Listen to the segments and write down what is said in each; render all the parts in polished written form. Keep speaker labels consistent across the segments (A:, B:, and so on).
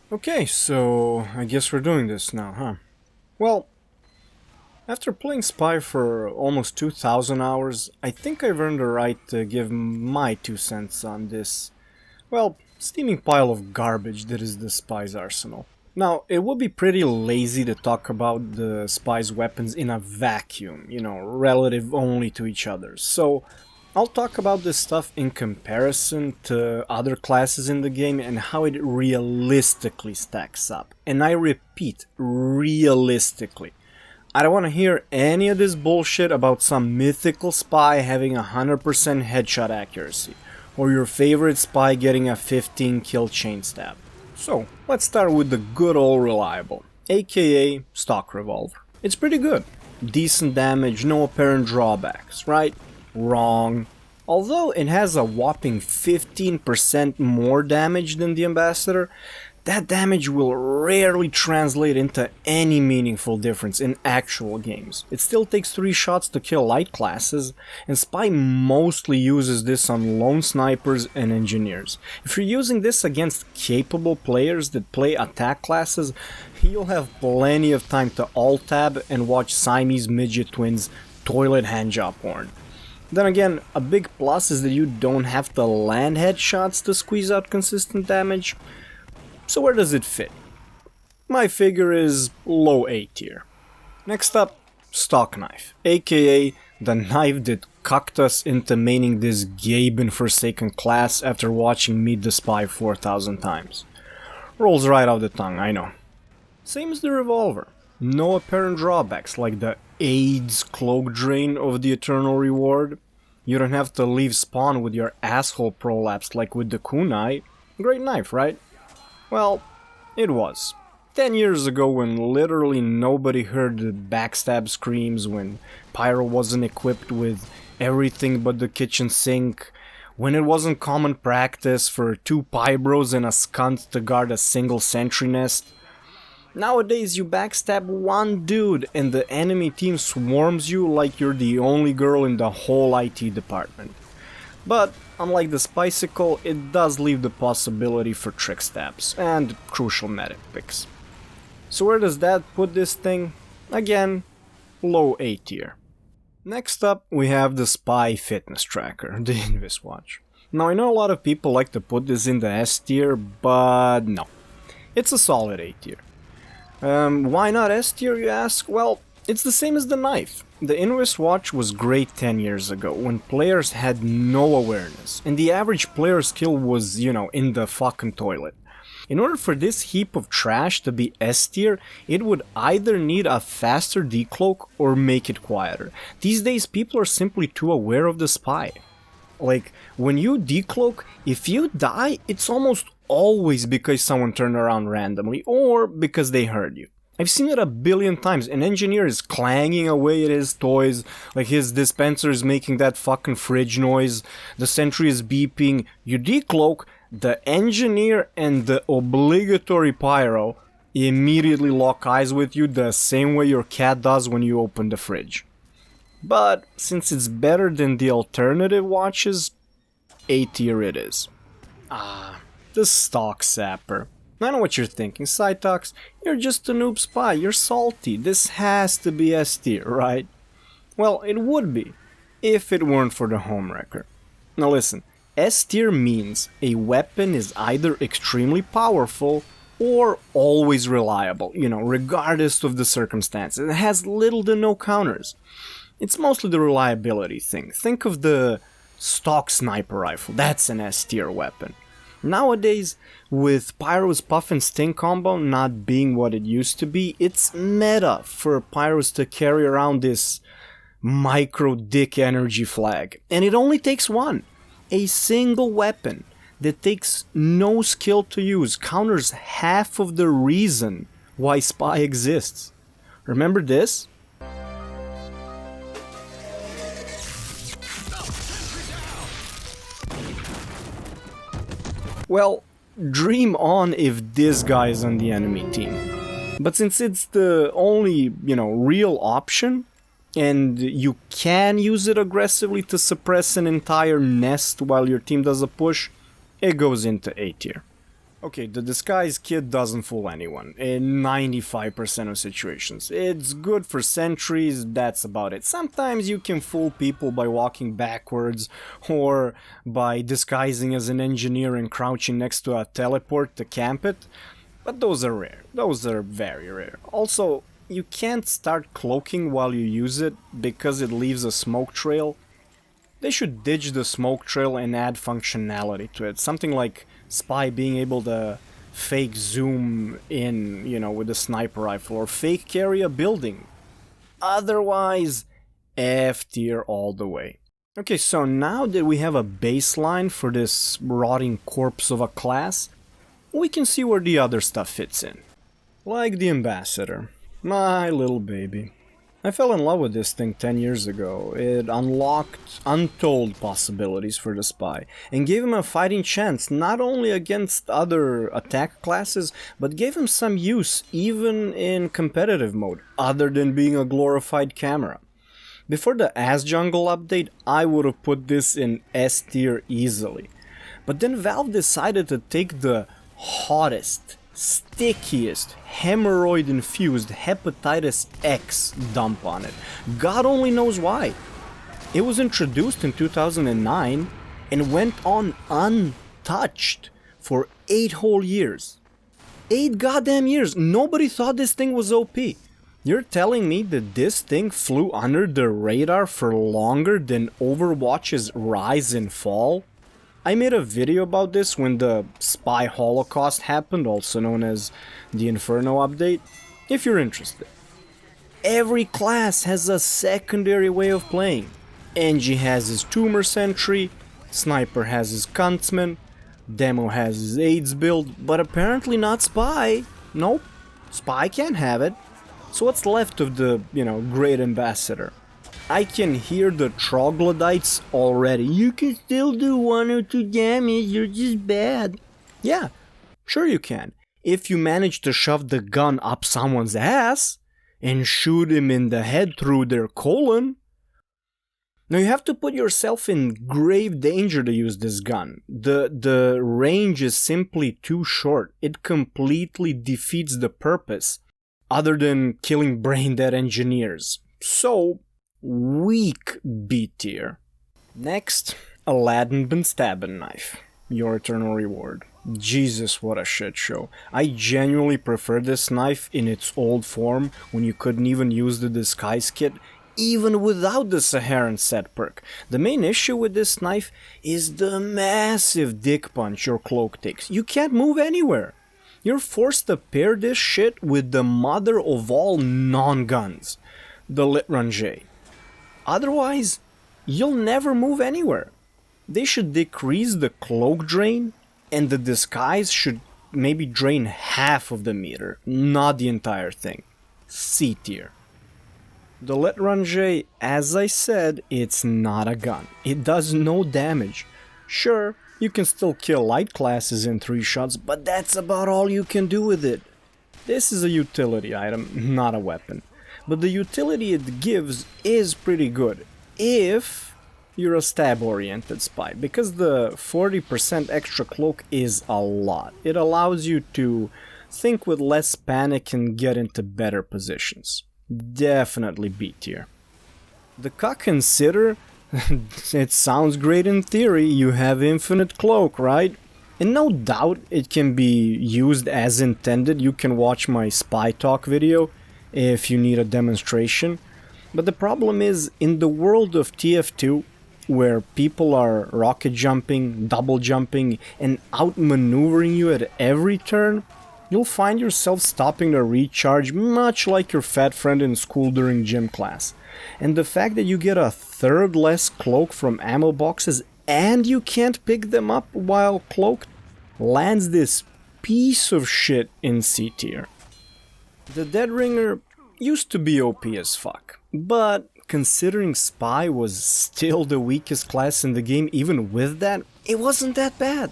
A: Okay, so I guess we're doing this now, huh? Well, after playing Spy for almost 2,000 hours, I think I've earned the right to give my 2 cents on this, steaming pile of garbage that is the Spy's arsenal. Now, it would be pretty lazy to talk about the Spy's weapons in a vacuum, relative only to each other, so I'll talk about this stuff in comparison to other classes in the game and how it realistically stacks up. And I repeat, realistically. I don't want to hear any of this bullshit about some mythical spy having 100% headshot accuracy, or your favorite spy getting a 15 kill chain stab. So, let's start with the good old reliable, aka stock revolver. It's pretty good. Decent damage, no apparent drawbacks, right? Wrong. Although it has a whopping 15% more damage than the Ambassador, that damage will rarely translate into any meaningful difference in actual games. It still takes 3 shots to kill light classes, and Spy mostly uses this on lone snipers and engineers. If you're using this against capable players that play attack classes, you'll have plenty of time to alt-tab and watch Siamese midget twins toilet handjob porn. Then again, a big plus is that you don't have to land headshots to squeeze out consistent damage. So where does it fit? My figure is low A tier. Next up, stock knife, aka the knife that cucked us into maining this Gaben Forsaken class after watching Meet the Spy 4,000 times. Rolls right off the tongue, I know. Same as the revolver. No apparent drawbacks like the AIDS cloak drain of the Eternal Reward. You don't have to leave spawn with your asshole prolapsed like with the kunai. Great knife, right? Well, it was. 10 years ago when literally nobody heard the backstab screams, when Pyro wasn't equipped with everything but the kitchen sink, when it wasn't common practice for 2 Pybros and a scunt to guard a single sentry nest. Nowadays you backstab one dude and the enemy team swarms you like you're the only girl in the whole IT department. But, unlike the Spicicle, it does leave the possibility for trick stabs and crucial medic picks. So where does that put this thing? Again, low A tier. Next up, we have the Spy Fitness Tracker, the Invis Watch. Now I know a lot of people like to put this in the S tier, but no. It's a solid A tier. Why not S tier, you ask? Well, it's the same as the knife. The Invis Watch was great 10 years ago, when players had no awareness, and the average player skill was, in the fucking toilet. In order for this heap of trash to be S tier, it would either need a faster decloak or make it quieter. These days people are simply too aware of the spy. Like, when you decloak, if you die, it's almost always because someone turned around randomly, or because they heard you. I've seen it a billion times. An engineer is clanging away at his toys, like his dispenser is making that fucking fridge noise, the sentry is beeping, you decloak, the engineer and the obligatory pyro immediately lock eyes with you the same way your cat does when you open the fridge. But since it's better than the alternative watches, A tier it is. The stock Zapper. I know what you're thinking, Cytox, you're just a noob spy, you're salty, this has to be S tier, right? Well, it would be, if it weren't for the homewrecker. Now listen, S tier means a weapon is either extremely powerful or always reliable, regardless of the circumstances. It has little to no counters. It's mostly the reliability thing. Think of the stock sniper rifle, that's an S tier weapon. Nowadays, with Pyro's Puff and Sting combo not being what it used to be, it's meta for Pyros to carry around this micro dick energy flag. And it only takes one. A single weapon that takes no skill to use counters half of the reason why Spy exists. Remember this? Well, dream on if this guy's on the enemy team. But since it's the only, real option, and you can use it aggressively to suppress an entire nest while your team does a push, it goes into A tier. Okay, the disguise kit doesn't fool anyone, in 95% of situations. It's good for sentries, that's about it. Sometimes you can fool people by walking backwards, or by disguising as an engineer and crouching next to a teleport to camp it, but those are rare. Those are very rare. Also, you can't start cloaking while you use it, because it leaves a smoke trail. They should ditch the smoke trail and add functionality to it. Something like Spy being able to fake zoom in, you know, with a sniper rifle, or fake carry a building. Otherwise, F tier all the way. Okay, so now that we have a baseline for this rotting corpse of a class, we can see where the other stuff fits in. Like the Ambassador. My little baby. I fell in love with this thing 10 years ago. It unlocked untold possibilities for the Spy, and gave him a fighting chance not only against other attack classes, but gave him some use even in competitive mode, other than being a glorified camera. Before the Ass Jungle update, I would have put this in S tier easily. But then Valve decided to take the hottest, stickiest, hemorrhoid-infused Hepatitis X dump on it. God only knows why. It was introduced in 2009 and went on untouched for 8 whole years. 8 goddamn years! Nobody thought this thing was OP. You're telling me that this thing flew under the radar for longer than Overwatch's rise and fall? I made a video about this when the Spy Holocaust happened, also known as the Inferno update, if you're interested. Every class has a secondary way of playing. Engie has his Tumor Sentry, Sniper has his Kuntsman, Demo has his AIDS build, but apparently not Spy. Nope, Spy can't have it. So what's left of the, great Ambassador? I can hear the troglodytes already. You can still do 1 or 2 damage, you're just bad. Yeah, sure you can. If you manage to shove the gun up someone's ass and shoot him in the head through their colon. Now you have to put yourself in grave danger to use this gun. The range is simply too short. It completely defeats the purpose, other than killing brain-dead engineers. So, weak B tier. Next, Aladdin bin Stabbin knife. Your eternal reward. Jesus, what a shit show. I genuinely prefer this knife in its old form, when you couldn't even use the disguise kit, even without the Saharan set perk. The main issue with this knife is the massive dick punch your cloak takes. You can't move anywhere. You're forced to pair this shit with the mother of all non-guns, the Litrange. Otherwise, you'll never move anywhere. They should decrease the cloak drain, and the disguise should maybe drain half of the meter, not the entire thing. C tier. The Litrange, as I said, it's not a gun. It does no damage. Sure, you can still kill light classes in 3 shots, but that's about all you can do with it. This is a utility item, not a weapon. But the utility it gives is pretty good, if you're a stab-oriented spy, because the 40% extra cloak is a lot. It allows you to think with less panic and get into better positions. Definitely B tier. The consider, it sounds great in theory, you have infinite cloak, right? And no doubt it can be used as intended. You can watch my spy talk video if you need a demonstration. But the problem is, in the world of TF2, where people are rocket jumping, double jumping, and outmaneuvering you at every turn, you'll find yourself stopping to recharge, much like your fat friend in school during gym class. And the fact that you get a third less cloak from ammo boxes and you can't pick them up while cloaked lands this piece of shit in C tier. The Dead Ringer used to be OP as fuck, but considering Spy was still the weakest class in the game, even with that, it wasn't that bad.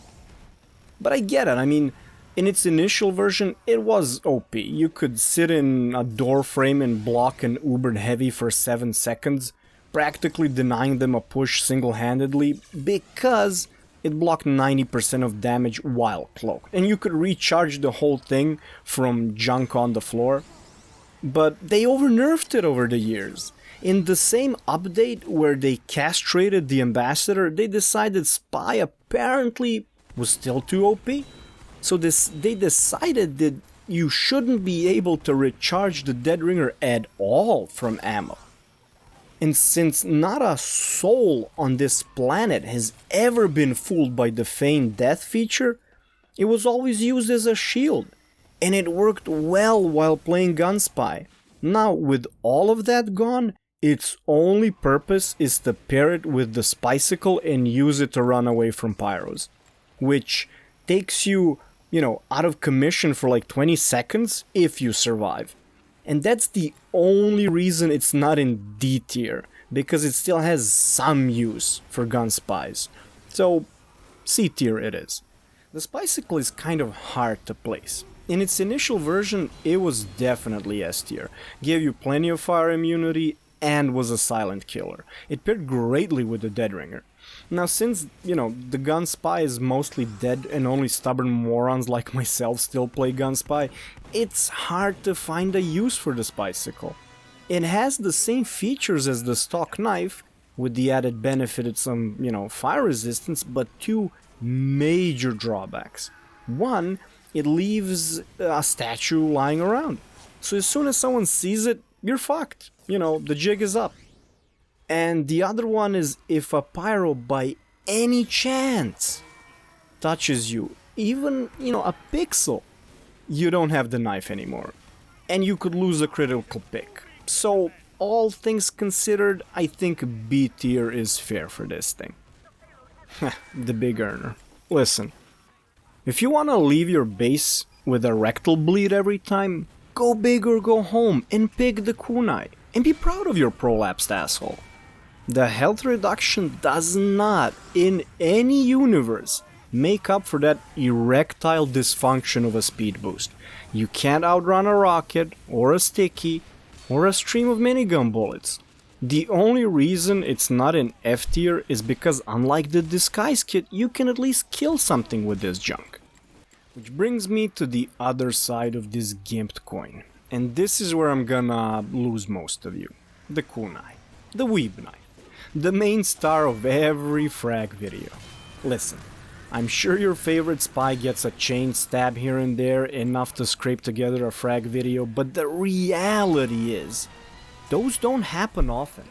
A: But I get it, I mean, in its initial version, it was OP. You could sit in a door frame and block an Ubered heavy for 7 seconds, practically denying them a push single-handedly, because it blocked 90% of damage while cloaked, and you could recharge the whole thing from junk on the floor. But they over-nerfed it over the years. In the same update where they castrated the ambassador, they decided Spy apparently was still too OP. So they decided that you shouldn't be able to recharge the Dead Ringer at all from ammo. And since not a soul on this planet has ever been fooled by the feigned death feature, it was always used as a shield, and it worked well while playing Gunspy. Now, with all of that gone, its only purpose is to pair it with the Spicicle and use it to run away from pyros, which takes you, out of commission for like 20 seconds if you survive. And that's the only reason it's not in D tier, because it still has some use for gun spies. So, C tier it is. The Spicicle is kind of hard to place. In its initial version, it was definitely S tier, gave you plenty of fire immunity, and was a silent killer. It paired greatly with the Dead Ringer. Now, since, the gun spy is mostly dead and only stubborn morons like myself still play gun spy, it's hard to find a use for the Spicicle. It has the same features as the stock knife, with the added benefit of some, fire resistance, but two major drawbacks. One, it leaves a statue lying around. So as soon as someone sees it, you're fucked. The jig is up. And the other one is if a pyro by any chance touches you, even, a pixel, you don't have the knife anymore. And you could lose a critical pick. So, all things considered, I think B tier is fair for this thing. The big earner. Listen, if you want to leave your base with a rectal bleed every time, go big or go home and pick the kunai. And be proud of your prolapsed asshole. The health reduction does not, in any universe, make up for that erectile dysfunction of a speed boost. You can't outrun a rocket, or a sticky, or a stream of minigun bullets. The only reason it's not in F tier is because unlike the disguise kit, you can at least kill something with this junk. Which brings me to the other side of this gimped coin. And this is where I'm gonna lose most of you. The kunai. The weeb knife. The main star of every frag video. Listen, I'm sure your favorite spy gets a chain stab here and there, enough to scrape together a frag video, but the reality is, those don't happen often.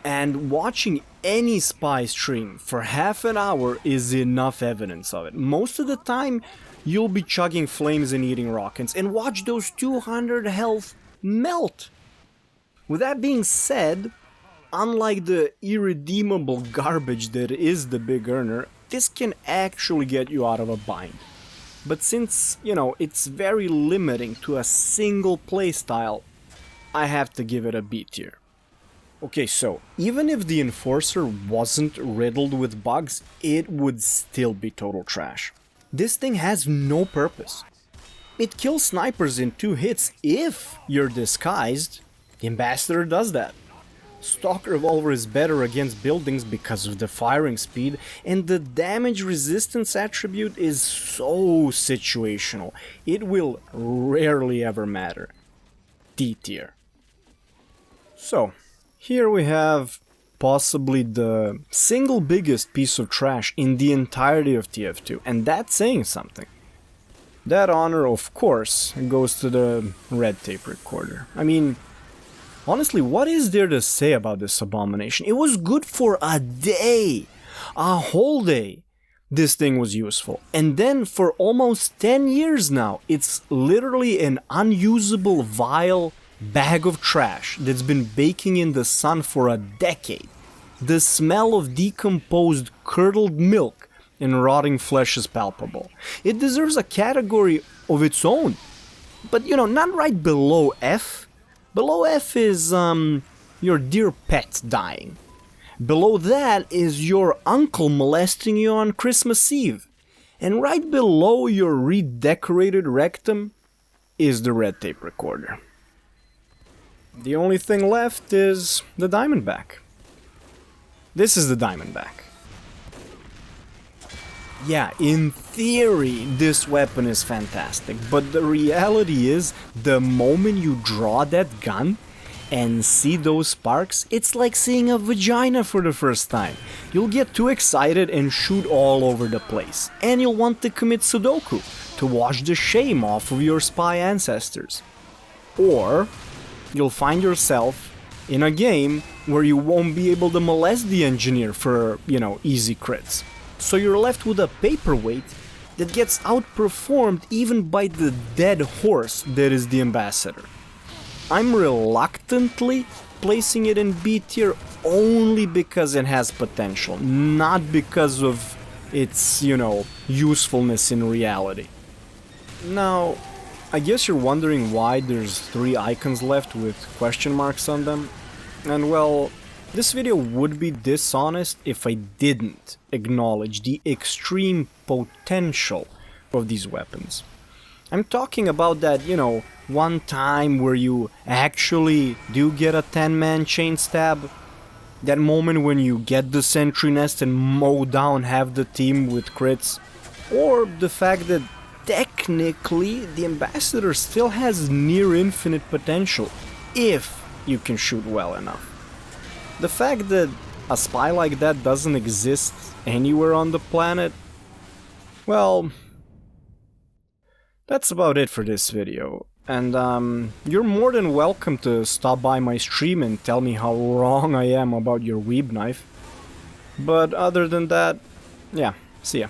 A: And watching any spy stream for half an hour is enough evidence of it. Most of the time, you'll be chugging flames and eating rockets, and watch those 200 health melt. With that being said, unlike the irredeemable garbage that is the big earner, this can actually get you out of a bind. But since, it's very limiting to a single playstyle, I have to give it a B tier. Okay, so, even if the Enforcer wasn't riddled with bugs, it would still be total trash. This thing has no purpose. It kills snipers in 2 hits if you're disguised. The Ambassador does that. Stock Revolver is better against buildings because of the firing speed, and the damage resistance attribute is so situational. It will rarely ever matter. D tier. So, here we have possibly the single biggest piece of trash in the entirety of TF2, and that's saying something. That honor, of course, goes to the red tape recorder. I mean, honestly, what is there to say about this abomination? It was good for a day! A whole day! This thing was useful. And then for almost 10 years now, it's literally an unusable, vile bag of trash that's been baking in the sun for a decade. The smell of decomposed, curdled milk and rotting flesh is palpable. It deserves a category of its own. But, not right below F. Below F is, your dear pet dying. Below that is your uncle molesting you on Christmas Eve. And right below your redecorated rectum is the red tape recorder. The only thing left is the Diamondback. This is the Diamondback. Yeah, in theory, this weapon is fantastic, but the reality is, the moment you draw that gun and see those sparks, it's like seeing a vagina for the first time. You'll get too excited and shoot all over the place, and you'll want to commit Sudoku to wash the shame off of your spy ancestors. Or you'll find yourself in a game where you won't be able to molest the engineer for, easy crits. So you're left with a paperweight that gets outperformed even by the dead horse that is the ambassador. I'm reluctantly placing it in B tier only because it has potential, not because of its, usefulness in reality. Now, I guess you're wondering why there's 3 icons left with question marks on them, and well, this video would be dishonest if I didn't acknowledge the extreme potential of these weapons. I'm talking about that, one time where you actually do get a 10-man chain stab. That moment when you get the sentry nest and mow down half the team with crits. Or the fact that technically the ambassador still has near infinite potential if you can shoot well enough. The fact that a spy like that doesn't exist anywhere on the planet, well, that's about it for this video. And you're more than welcome to stop by my stream and tell me how wrong I am about your weeb knife. But other than that, yeah, see ya.